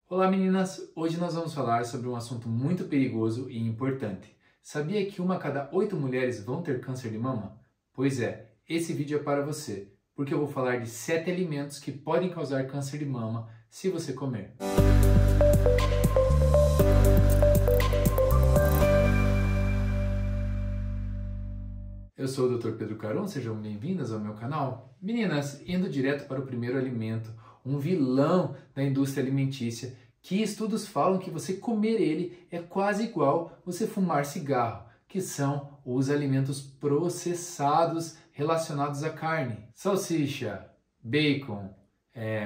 Olá meninas, hoje nós vamos falar sobre um assunto muito perigoso e importante. Sabia que uma a cada 8 mulheres vão ter câncer de mama? Pois é, esse vídeo é para você, porque eu vou falar de 7 alimentos que podem causar câncer de mama se você comer. Eu sou o Dr. Pedro Caron, sejam bem-vindas ao meu canal. Meninas, indo direto para o primeiro alimento, um vilão da indústria alimentícia, que estudos falam que você comer ele é quase igual você fumar cigarro, que são os alimentos processados relacionados à carne. Salsicha, bacon,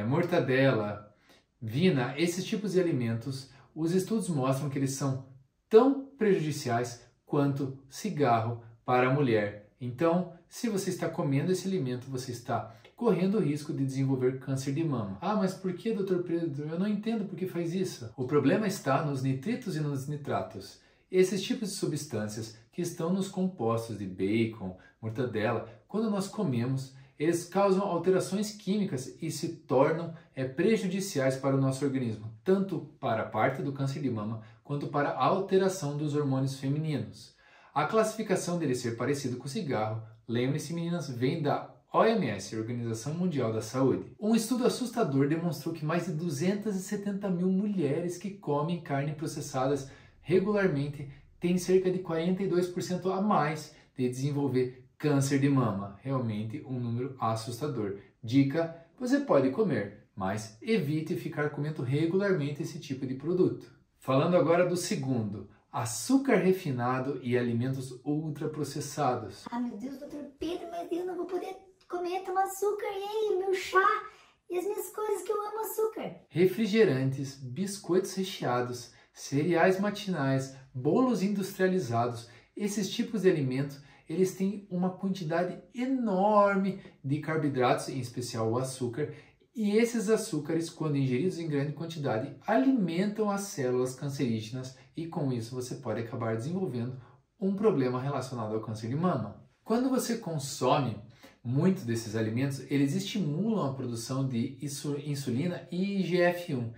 mortadela, vina, esses tipos de alimentos, os estudos mostram que eles são tão prejudiciais quanto cigarro para a mulher. Então, se você está comendo esse alimento, você está correndo o risco de desenvolver câncer de mama. Ah, mas por que, Dr. Pedro? Eu não entendo por que faz isso. O problema está nos nitritos e nos nitratos. Esses tipos de substâncias que estão nos compostos de bacon, mortadela, quando nós comemos, eles causam alterações químicas e se tornam prejudiciais para o nosso organismo, tanto para a parte do câncer de mama, quanto para a alteração dos hormônios femininos. A classificação dele ser parecido com o cigarro, lembre-se meninas, vem da OMS, Organização Mundial da Saúde. Um estudo assustador demonstrou que mais de 270 mil mulheres que comem carne processadas regularmente têm cerca de 42% a mais de desenvolver câncer de mama. Realmente um número assustador. Dica, você pode comer, mas evite ficar comendo regularmente esse tipo de produto. Falando agora do segundo, açúcar refinado e alimentos ultraprocessados. Ah, meu Deus, doutor Pedro, mas eu não vou poder comer, tomar açúcar, e aí, o meu chá e as minhas coisas que eu amo açúcar. Refrigerantes, biscoitos recheados, cereais matinais, bolos industrializados, esses tipos de alimentos, eles têm uma quantidade enorme de carboidratos, em especial o açúcar, e esses açúcares, quando ingeridos em grande quantidade, alimentam as células cancerígenas e com isso você pode acabar desenvolvendo um problema relacionado ao câncer de mama. Quando você consome muito desses alimentos, eles estimulam a produção de insulina e IGF-1.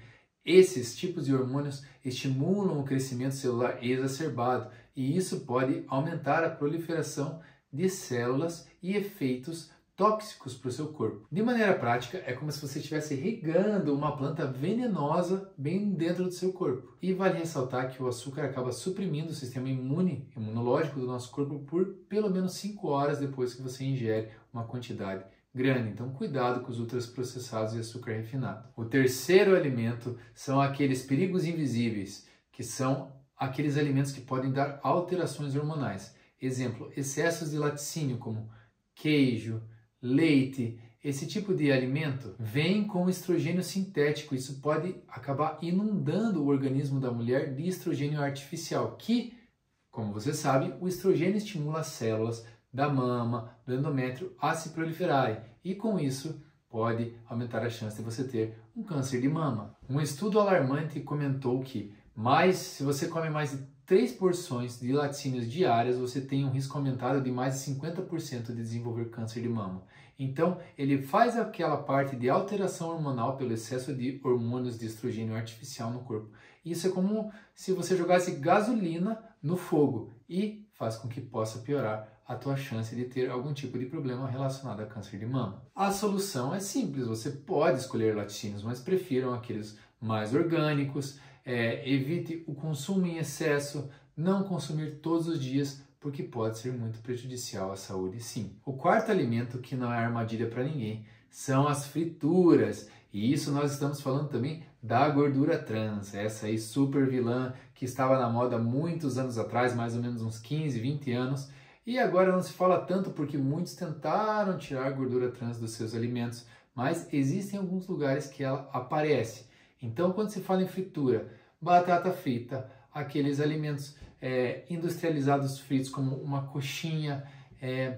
Esses tipos de hormônios estimulam o crescimento celular exacerbado e isso pode aumentar a proliferação de células e efeitos tóxicos para o seu corpo. De maneira prática, é como se você estivesse regando uma planta venenosa bem dentro do seu corpo. E vale ressaltar que o açúcar acaba suprimindo o sistema imunológico do nosso corpo por pelo menos 5 horas depois que você ingere uma quantidade grande. Então, cuidado com os ultraprocessados e açúcar refinado. O terceiro alimento são aqueles perigos invisíveis, que são aqueles alimentos que podem dar alterações hormonais. Exemplo, excessos de laticínio, como queijo, leite, esse tipo de alimento vem com estrogênio sintético. Isso pode acabar inundando o organismo da mulher de estrogênio artificial, que, como você sabe, o estrogênio estimula as células da mama, do endométrio a se proliferarem e com isso pode aumentar a chance de você ter um câncer de mama. Um estudo alarmante comentou que se você come mais de 3 porções de laticínios diárias, você tem um risco aumentado de mais de 50% de desenvolver câncer de mama. Então, ele faz aquela parte de alteração hormonal pelo excesso de hormônios de estrogênio artificial no corpo. Isso é como se você jogasse gasolina no fogo e faz com que possa piorar a tua chance de ter algum tipo de problema relacionado a câncer de mama. A solução é simples, você pode escolher laticínios, mas prefiram aqueles mais orgânicos. Evite o consumo em excesso, não consumir todos os dias, porque pode ser muito prejudicial à saúde, sim. O quarto alimento, que não é armadilha para ninguém, são as frituras. E isso nós estamos falando também da gordura trans, essa aí super vilã que estava na moda muitos anos atrás, mais ou menos uns 15, 20 anos, e agora não se fala tanto porque muitos tentaram tirar a gordura trans dos seus alimentos, mas existem alguns lugares que ela aparece. Então, quando se fala em fritura, batata frita, aqueles alimentos industrializados fritos como uma coxinha,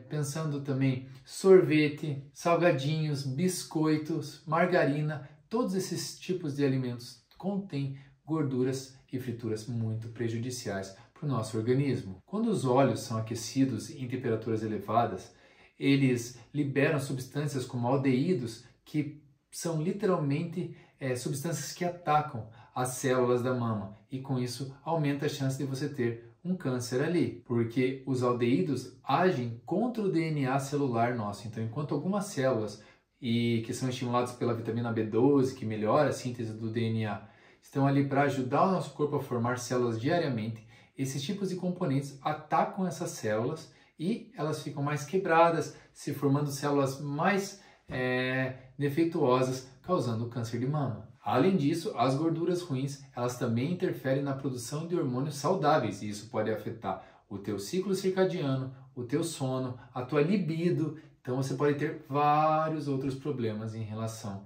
pensando também sorvete, salgadinhos, biscoitos, margarina, todos esses tipos de alimentos contêm gorduras e frituras muito prejudiciais para o nosso organismo. Quando os óleos são aquecidos em temperaturas elevadas, eles liberam substâncias como aldeídos que são literalmente substâncias que atacam as células da mama e com isso aumenta a chance de você ter um câncer ali, porque os aldeídos agem contra o DNA celular nosso. Então, enquanto algumas células que são estimuladas pela vitamina B12, que melhora a síntese do DNA, estão ali para ajudar o nosso corpo a formar células diariamente, esses tipos de componentes atacam essas células e elas ficam mais quebradas, se formando células mais defeituosas, causando câncer de mama. Além disso, as gorduras ruins, elas também interferem na produção de hormônios saudáveis e isso pode afetar o teu ciclo circadiano, o teu sono, a tua libido. Então você pode ter vários outros problemas em relação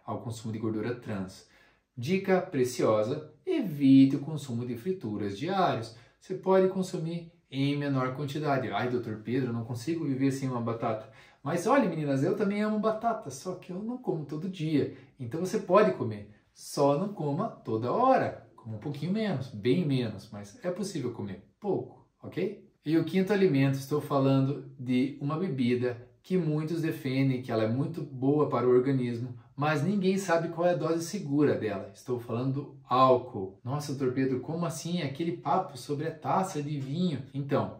ao consumo de gordura trans. Dica preciosa: evite o consumo de frituras diários. Você pode consumir em menor quantidade. Ai, doutor Pedro, eu não consigo viver sem uma batata. Mas olha, meninas, eu também amo batata, só que eu não como todo dia. Então você pode comer, só não coma toda hora. Coma um pouquinho menos, bem menos, mas é possível comer pouco, ok? E o quinto alimento, estou falando de uma bebida que muitos defendem que ela é muito boa para o organismo, mas ninguém sabe qual é a dose segura dela. Estou falando do álcool. Nossa, doutor Pedro, como assim? Aquele papo sobre a taça de vinho. Então,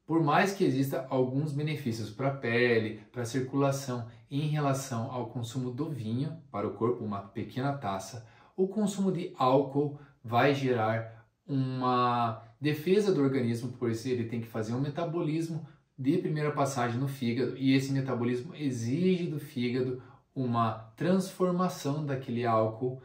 por mais que exista alguns benefícios para a pele, para a circulação em relação ao consumo do vinho para o corpo, uma pequena taça, o consumo de álcool vai gerar uma defesa do organismo, por isso ele tem que fazer um metabolismo de primeira passagem no fígado e esse metabolismo exige do fígado uma transformação daquele álcool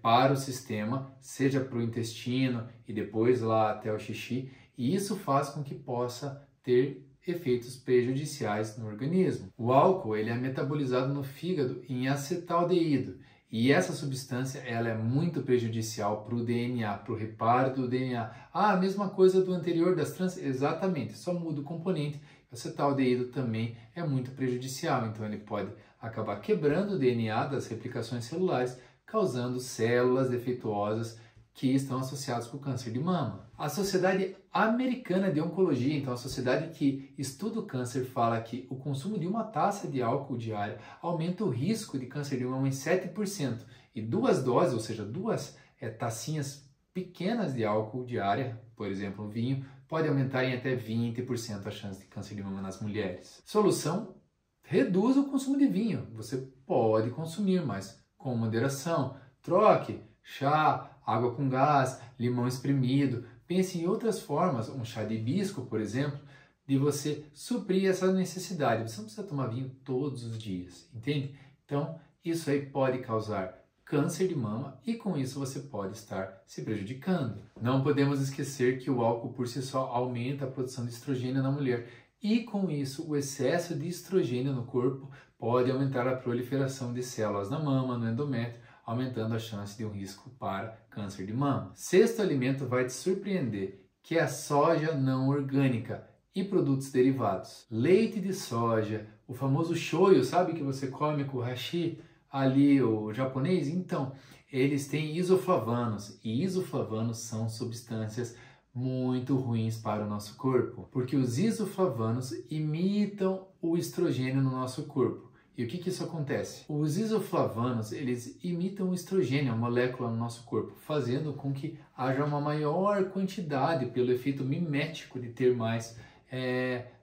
para o sistema, seja para o intestino e depois lá até o xixi, e isso faz com que possa ter efeitos prejudiciais no organismo. O álcool ele é metabolizado no fígado em acetaldeído e essa substância ela é muito prejudicial para o DNA, para o reparo do DNA. Ah, a mesma coisa do anterior das trans? Exatamente, só muda o componente. O acetaldeído também é muito prejudicial, então ele pode acabar quebrando o DNA das replicações celulares, causando células defeituosas que estão associadas com o câncer de mama. A Sociedade Americana de Oncologia, então a sociedade que estuda o câncer, fala que o consumo de uma taça de álcool diária aumenta o risco de câncer de mama em 7%. E 2 doses, ou seja, 2 tacinhas pequenas de álcool diária, por exemplo, um vinho, pode aumentar em até 20% a chance de câncer de mama nas mulheres. Solução: reduz o consumo de vinho. Você pode consumir, mas com moderação. Troque chá, água com gás, limão espremido. Pense em outras formas, um chá de hibisco, por exemplo, de você suprir essa necessidade. Você não precisa tomar vinho todos os dias, entende? Então, isso aí pode causar câncer de mama e com isso você pode estar se prejudicando. Não podemos esquecer que o álcool por si só aumenta a produção de estrogênio na mulher e com isso o excesso de estrogênio no corpo pode aumentar a proliferação de células na mama, no endométrio, aumentando a chance de um risco para câncer de mama. Sexto alimento vai te surpreender, que é a soja não orgânica e produtos derivados. Leite de soja, o famoso shoyu, sabe que você come com o hashi, ali o japonês? Então, eles têm isoflavanos e isoflavanos são substâncias muito ruins para o nosso corpo, porque os isoflavanos imitam o estrogênio no nosso corpo. E o que isso acontece? Os isoflavanos, eles imitam o estrogênio, a molécula no nosso corpo, fazendo com que haja uma maior quantidade pelo efeito mimético de ter mais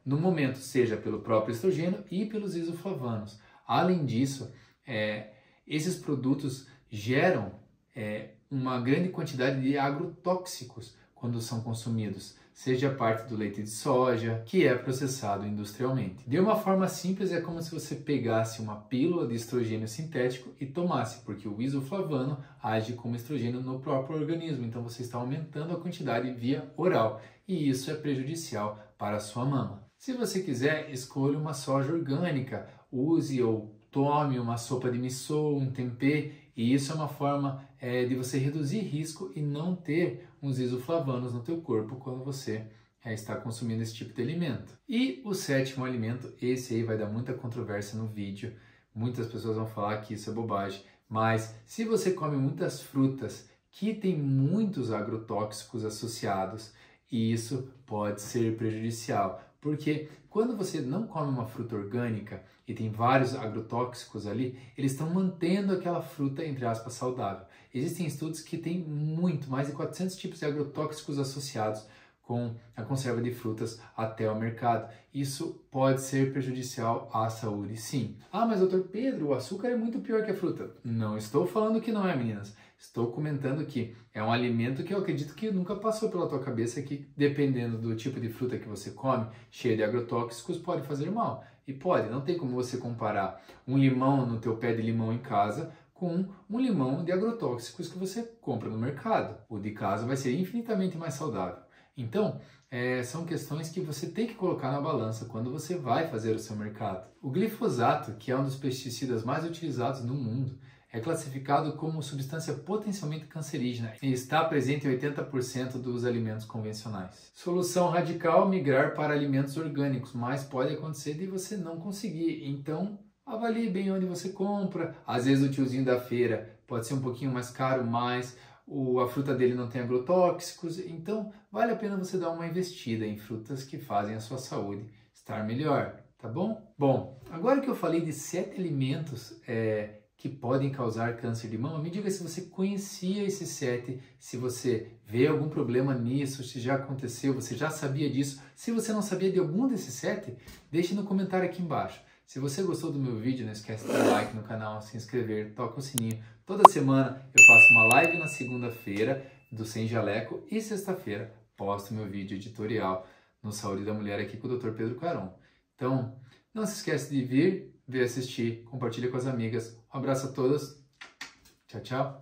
no momento, seja pelo próprio estrogênio e pelos isoflavanos. Além disso, esses produtos geram uma grande quantidade de agrotóxicos quando são consumidos, seja parte do leite de soja, que é processado industrialmente. De uma forma simples, é como se você pegasse uma pílula de estrogênio sintético e tomasse, porque o isoflavano age como estrogênio no próprio organismo, então você está aumentando a quantidade via oral, e isso é prejudicial para a sua mama. Se você quiser, escolha uma soja orgânica, use ou tome uma sopa de miso, um tempê, e isso é uma forma de você reduzir risco e não ter uns isoflavanos no teu corpo quando você está consumindo esse tipo de alimento. E o sétimo alimento, esse aí vai dar muita controvérsia no vídeo, muitas pessoas vão falar que isso é bobagem, mas se você come muitas frutas que têm muitos agrotóxicos associados, isso pode ser prejudicial. Porque quando você não come uma fruta orgânica e tem vários agrotóxicos ali, eles estão mantendo aquela fruta, entre aspas, saudável. Existem estudos que têm mais de 400 tipos de agrotóxicos associados com a conserva de frutas até o mercado. Isso pode ser prejudicial à saúde, sim. Ah, mas doutor Pedro, o açúcar é muito pior que a fruta. Não estou falando que não é, meninas. Estou comentando que é um alimento que eu acredito que nunca passou pela tua cabeça que, dependendo do tipo de fruta que você come, cheia de agrotóxicos, pode fazer mal. E pode, não tem como você comparar um limão no teu pé de limão em casa com um limão de agrotóxicos que você compra no mercado. O de casa vai ser infinitamente mais saudável. Então, são questões que você tem que colocar na balança quando você vai fazer o seu mercado. O glifosato, que é um dos pesticidas mais utilizados no mundo, é classificado como substância potencialmente cancerígena e está presente em 80% dos alimentos convencionais. Solução radical: migrar para alimentos orgânicos, mas pode acontecer de você não conseguir, então avalie bem onde você compra. Às vezes o tiozinho da feira pode ser um pouquinho mais caro, mas a fruta dele não tem agrotóxicos, então vale a pena você dar uma investida em frutas que fazem a sua saúde estar melhor, tá bom? Bom, agora que eu falei de 7 alimentos que podem causar câncer de mama, me diga se você conhecia esses 7, se você vê algum problema nisso, se já aconteceu, você já sabia disso. Se você não sabia de algum desses 7, deixe no comentário aqui embaixo. Se você gostou do meu vídeo, não esquece de dar like no canal, se inscrever, toca o sininho. Toda semana eu faço uma live na segunda-feira do Sem Jaleco e sexta-feira posto meu vídeo editorial no Saúde da Mulher aqui com o Dr. Pedro Caron. Então, não se esquece de vir assistir, compartilha com as amigas. Um abraço a todas. Tchau, tchau.